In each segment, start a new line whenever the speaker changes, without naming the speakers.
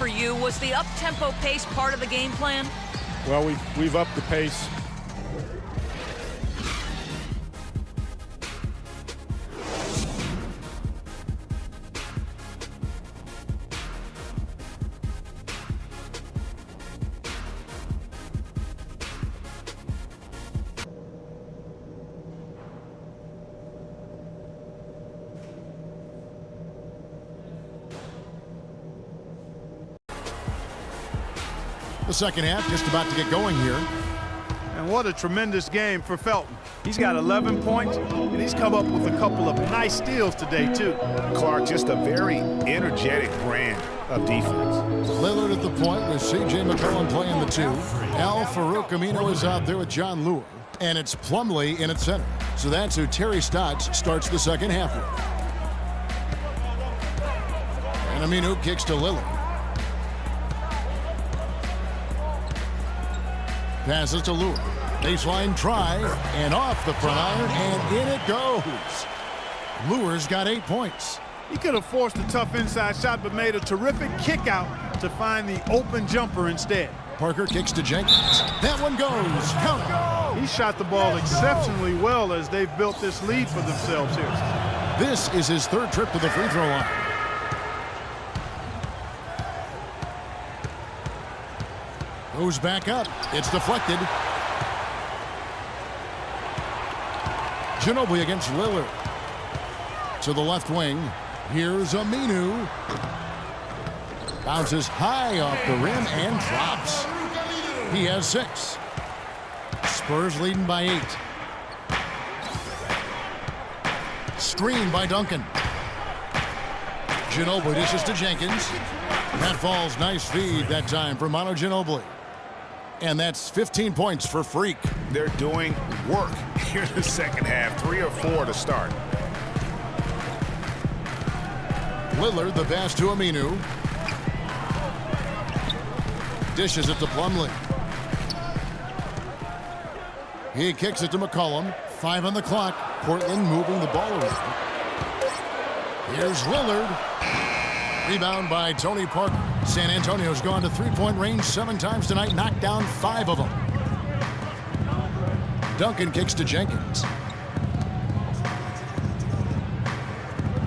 for you. Was the up-tempo pace part of the game plan?
Well, we've upped the pace.
The second half just about to get going here.
And what a tremendous game for Felton. He's got 11 points, and he's come up with a couple of nice steals today, too.
Clark, just a very energetic brand of defense.
Lillard at the point with C.J. McCollum playing the 2. Al-Farouq Aminu is out there with John Lure. And it's Plumlee in at center. So that's who Terry Stotts starts the second half with. And Aminu kicks to Lillard. Passes to Lure. Baseline try, and off the front iron, and in it goes. Lure's got 8 points.
He could have forced a tough inside shot, but made a terrific kick out to find the open jumper instead.
Parker kicks to Jenkins. That one goes. Count it.
He shot the ball exceptionally well as they've built this lead for themselves here.
This is his third trip to the free throw line. Goes back up. It's deflected. Ginobili against Lillard. To the left wing. Here's Aminu. Bounces high off the rim and drops. He has 6. Spurs leading by 8. Screen by Duncan. Ginobili dishes to Jenkins. That falls. Nice feed that time for Manu Ginobili. And that's 15 points for Freak.
They're doing work here in the second half. 3 or 4 to start.
Lillard, the pass to Aminu. Dishes it to Plumlee. He kicks it to McCollum. 5 on the clock. Portland moving the ball around. Here's Lillard. Rebound by Tony Parker. San Antonio's gone to three-point range 7 times tonight, knocked down 5 of them. Duncan kicks to Jenkins.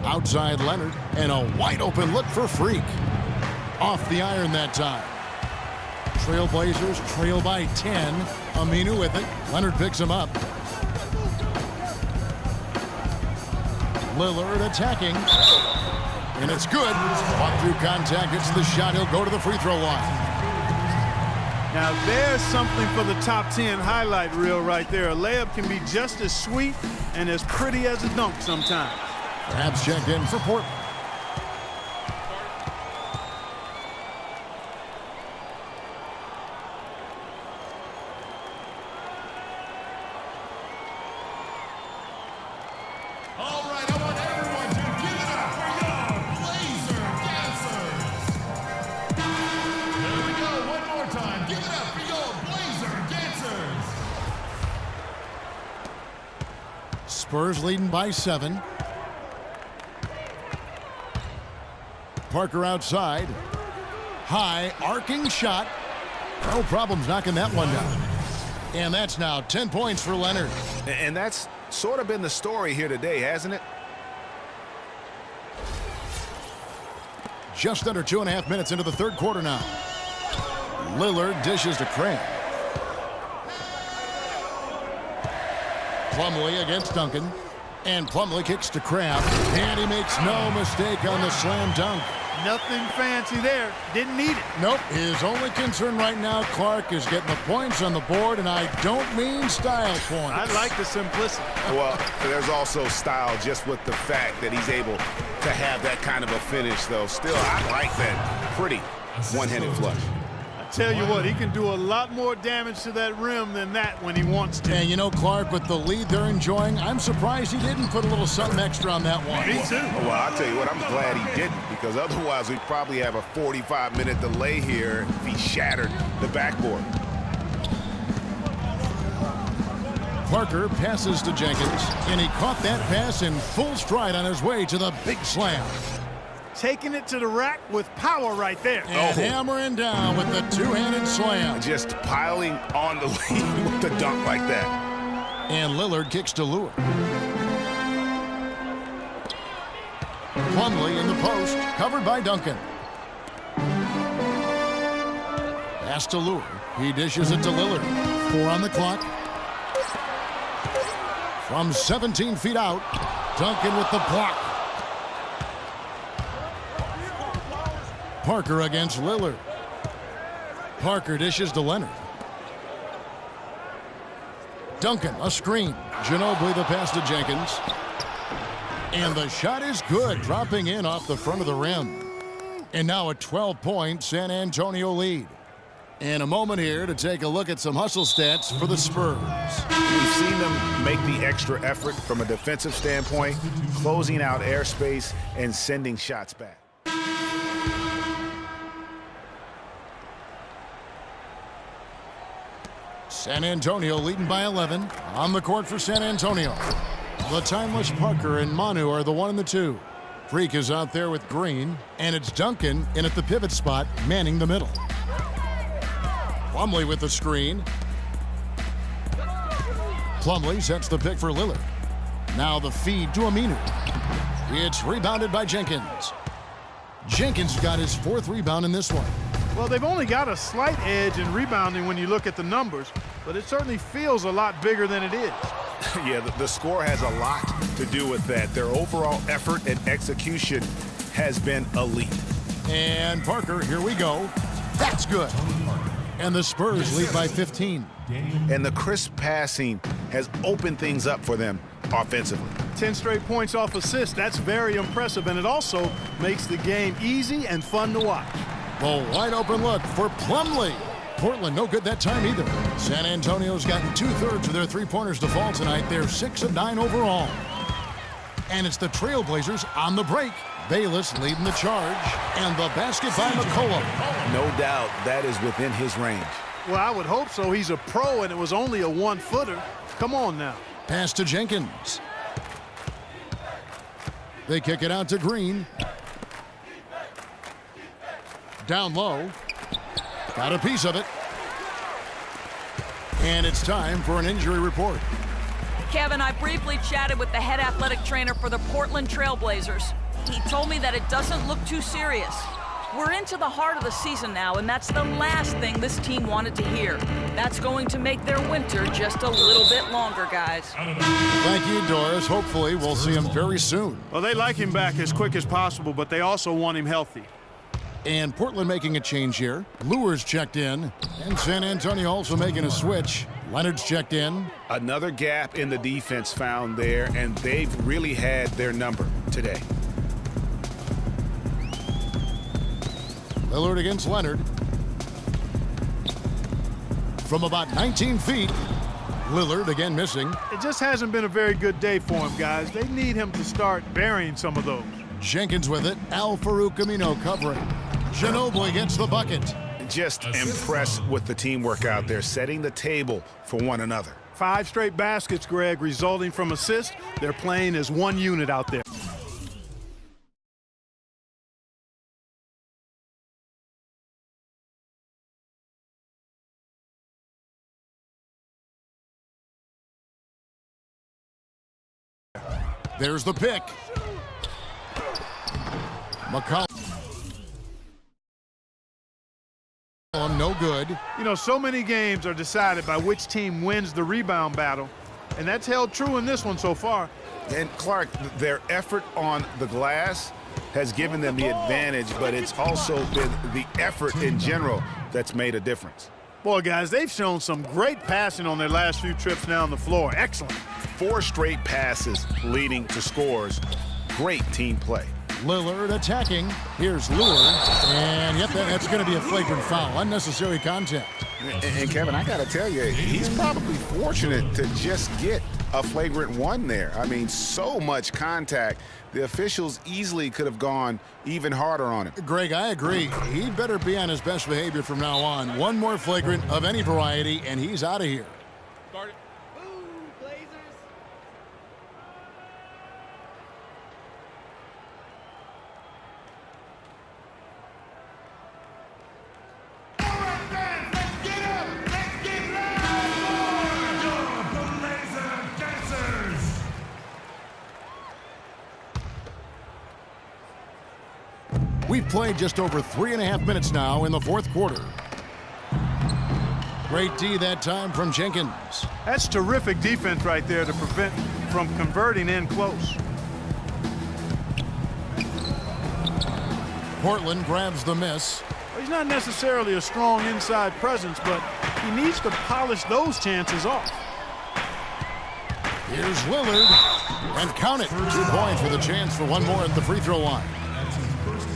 Outside Leonard, and a wide-open look for Freak. Off the iron that time. Trailblazers trail by 10. Aminu with it. Leonard picks him up. Lillard attacking. And it's good. Fought through contact. It's the shot. He'll go to the free throw line.
Now there's something for the top 10 highlight reel right there. A layup can be just as sweet and as pretty as a dunk sometimes.
Perhaps checked in for Portland. Spurs leading by 7. Parker outside. High, arcing shot. No problems knocking that one down. And that's now 10 points for Leonard.
And that's sort of been the story here today, hasn't it?
Just under 2.5 minutes into the third quarter now. Lillard dishes to Cram. Plumlee against Duncan. And Plumlee kicks to Crabbe. And he makes no mistake on the slam dunk.
Nothing fancy there. Didn't need it.
Nope. His only concern right now, Clark, is getting the points on the board, and I don't mean style points.
I like the simplicity.
Well, there's also style just with the fact that he's able to have that kind of a finish, though. Still, I like that pretty one-handed flush.
Tell you what, he can do a lot more damage to that rim than that when he wants to.
And you know, Clark, with the lead they're enjoying, I'm surprised he didn't put a little something extra on that one.
Me too.
Well, I'll tell you what, I'm glad he didn't, because otherwise we'd probably have a 45-minute delay here if he shattered the backboard.
Parker passes to Jenkins, and he caught that pass in full stride on his way to the big slam.
taking it to the rack with power right there.
And hammering down with the two-handed slam.
Just piling on the lead with the dunk like that.
And Lillard kicks to Lure. Plumlee in the post, covered by Duncan. Pass to Lure. He dishes it to Lillard. 4 on the clock. From 17 feet out, Duncan with the block. Parker against Lillard. Parker dishes to Leonard. Duncan, a screen. Ginobili the pass to Jenkins. And the shot is good, dropping in off the front of the rim. And now a 12-point San Antonio lead. And a moment here to take a look at some hustle stats for the Spurs.
We've seen them make the extra effort from a defensive standpoint, closing out airspace and sending shots back.
San Antonio leading by 11. On the court for San Antonio. The timeless Parker and Manu are the 1 and the 2. Freak is out there with Green, and it's Duncan in at the pivot spot, manning the middle. Plumlee with the screen. Plumlee sets the pick for Lillard. Now the feed to Aminu. It's rebounded by Jenkins. Jenkins got his 4th rebound in this one.
Well, they've only got a slight edge in rebounding when you look at the numbers, but it certainly feels a lot bigger than it is.
Yeah, the score has a lot to do with that. Their overall effort and execution has been elite.
And Parker, here we go. That's good. And the Spurs lead by 15.
And the crisp passing has opened things up for them offensively.
10 straight points off assists. That's very impressive, and it also makes the game easy and fun to watch.
The wide open look for Plumlee. Portland no good that time either. San Antonio's gotten 2/3 of their three-pointers to fall tonight. They're 6 of 9 overall. And it's the Trailblazers on the break. Bayless leading the charge. And the basket by McCollum.
No doubt that is within his range.
Well, I would hope so. He's a pro, and it was only a 1-footer. Come on now.
Pass to Jenkins. They kick it out to Green. Down low. Got a piece of it. And it's time for an injury report.
Kevin, I briefly chatted with the head athletic trainer for the Portland Trailblazers. He told me that it doesn't look too serious. We're into the heart of the season now, and that's the last thing this team wanted to hear. That's going to make their winter just a little bit longer, guys.
Thank you, Doris. Hopefully we'll see him very soon.
Well, they like him back as quick as possible, but they also want him healthy.
And Portland making a change here. Lure's checked in. And San Antonio also making a switch. Leonard's checked in.
Another gap in the defense found there, and they've really had their number today.
Lillard against Leonard. From about 19 feet, Lillard again missing.
It just hasn't been a very good day for him, guys. They need him to start burying some of those.
Jenkins with it. Al-Farouq Aminu covering. Ginobili gets the bucket.
Just impressed with the teamwork out there, setting the table for one another.
5 straight baskets, Greg, resulting from assists. They're playing as one unit out there.
There's the pick. McCollum. No good.
You know, so many games are decided by which team wins the rebound battle, and that's held true in this one so far.
And Clark, their effort on the glass has given them the advantage, but it's also been the effort in general that's made a difference.
Boy, guys, they've shown some great passing on their last few trips down the floor. Excellent.
4 straight passes leading to scores. Great team play.
Lillard attacking. Here's Lure. And yep, that's going to be a flagrant foul. Unnecessary contact.
And Kevin, I got to tell you, he's probably fortunate to just get a flagrant 1 there. I mean, so much contact. The officials easily could have gone even harder on him.
Greg, I agree. He'd better be on his best behavior from now on. One more flagrant of any variety, and he's out of here. played just over 3.5 minutes now in the fourth quarter. Great D that time from Jenkins.
That's terrific defense right there to prevent from converting in close.
Portland grabs the miss.
He's not necessarily a strong inside presence, but he needs to polish those chances off.
Here's Lillard, and count it. 2 points with a chance for one more at the free throw line.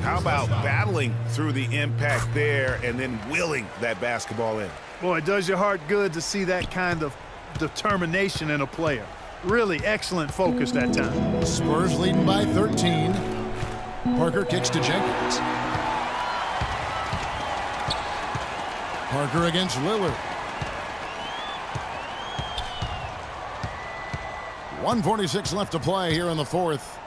How about battling through the impact there and then willing that basketball in?
Boy, it does your heart good to see that kind of determination in a player. Really excellent focus that time.
Spurs leading by 13. Parker kicks to Jenkins. Parker against Lillard. 1:46 left to play here in the fourth.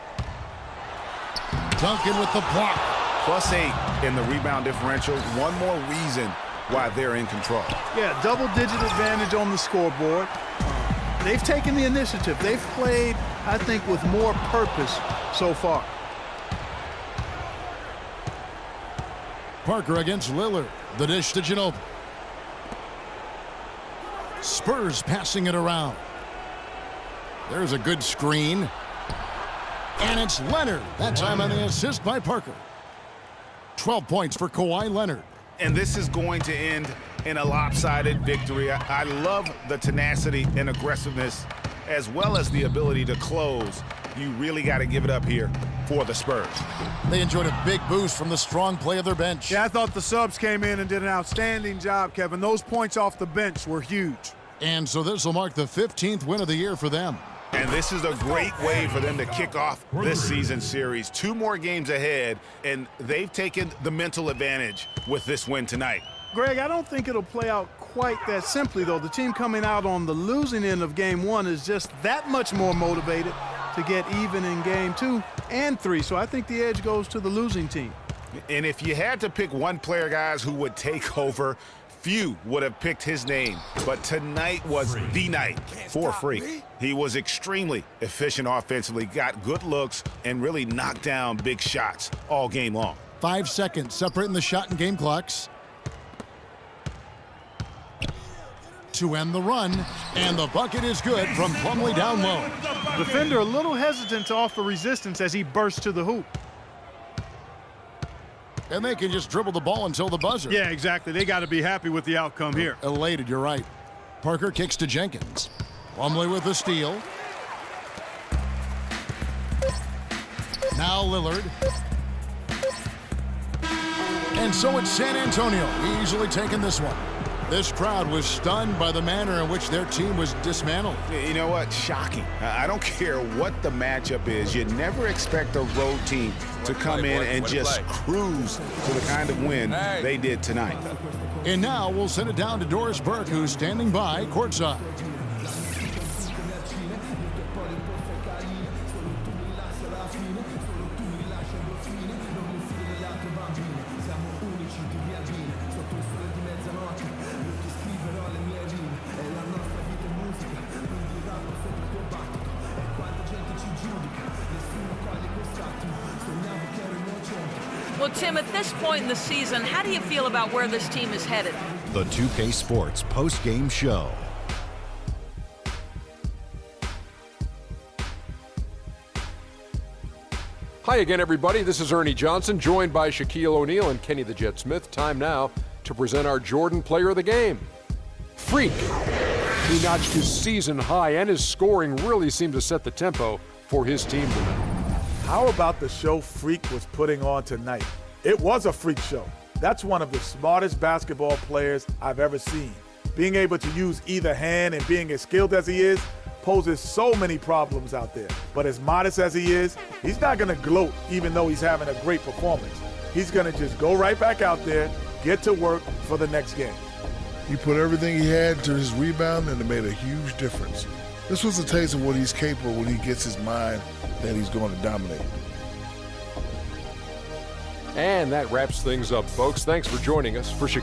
Duncan with the block.
+8 in the rebound differential. One more reason why they're in control.
Yeah, double-digit advantage on the scoreboard. They've taken the initiative. They've played, I think, with more purpose so far.
Parker against Lillard. The dish to Ginobili. Spurs passing it around. There's a good screen. And it's Leonard. That time on the assist by Parker. 12 points for Kawhi Leonard.
And this is going to end in a lopsided victory. I love the tenacity and aggressiveness as well as the ability to close. You really got to give it up here for the Spurs.
They enjoyed a big boost from the strong play of their bench.
Yeah, I thought the subs came in and did an outstanding job, Kevin. Those points off the bench were huge.
And so this will mark the 15th win of the year for them.
And this is a great way for them to kick off this season series. 2 more games ahead, and they've taken the mental advantage with this win tonight.
Greg, I don't think it'll play out quite that simply, though. The team coming out on the losing end of game 1 is just that much more motivated to get even in game 2 and 3. So I think the edge goes to the losing team.
And if you had to pick one player, guys, who would take over, few would have picked his name, but tonight was the night for Freak. He was extremely efficient offensively, got good looks, and really knocked down big shots all game long.
5 seconds separating the shot and game clocks. To end the run, and the bucket is good from Plumlee down low.
Defender a little hesitant to offer resistance as he bursts to the hoop.
And they can just dribble the ball until the buzzer.
Yeah, exactly. They got to be happy with the outcome here.
Elated, you're right. Parker kicks to Jenkins. Plumlee with the steal. Now Lillard. And so it's San Antonio easily taking this one. This crowd was stunned by the manner in which their team was dismantled.
You know what? Shocking. I don't care what the matchup is. You never expect a road team to come in and just cruise to the kind of win they did tonight.
And now we'll send it down to Doris Burke, who's standing by courtside.
Well, Tim, at this point in the season, how do you feel about where this team is headed?
The 2K Sports post-game show.
Hi again, everybody. This is Ernie Johnson, joined by Shaquille O'Neal and Kenny the Jet Smith. Time now to present our Jordan Player of the Game. Freak. He notched his season high, and his scoring really seemed to set the tempo for his team tonight.
How about the show Freak was putting on tonight? It was a freak show. That's one of the smartest basketball players I've ever seen. Being able to use either hand and being as skilled as he is poses so many problems out there. But as modest as he is, he's not going to gloat even though he's having a great performance. He's going to just go right back out there, get to work for the next game.
He put everything he had to his rebound, and it made a huge difference. This was a taste of what he's capable when he gets his mind that he's going to dominate.
And that wraps things up, folks. Thanks for joining us. For Shaquille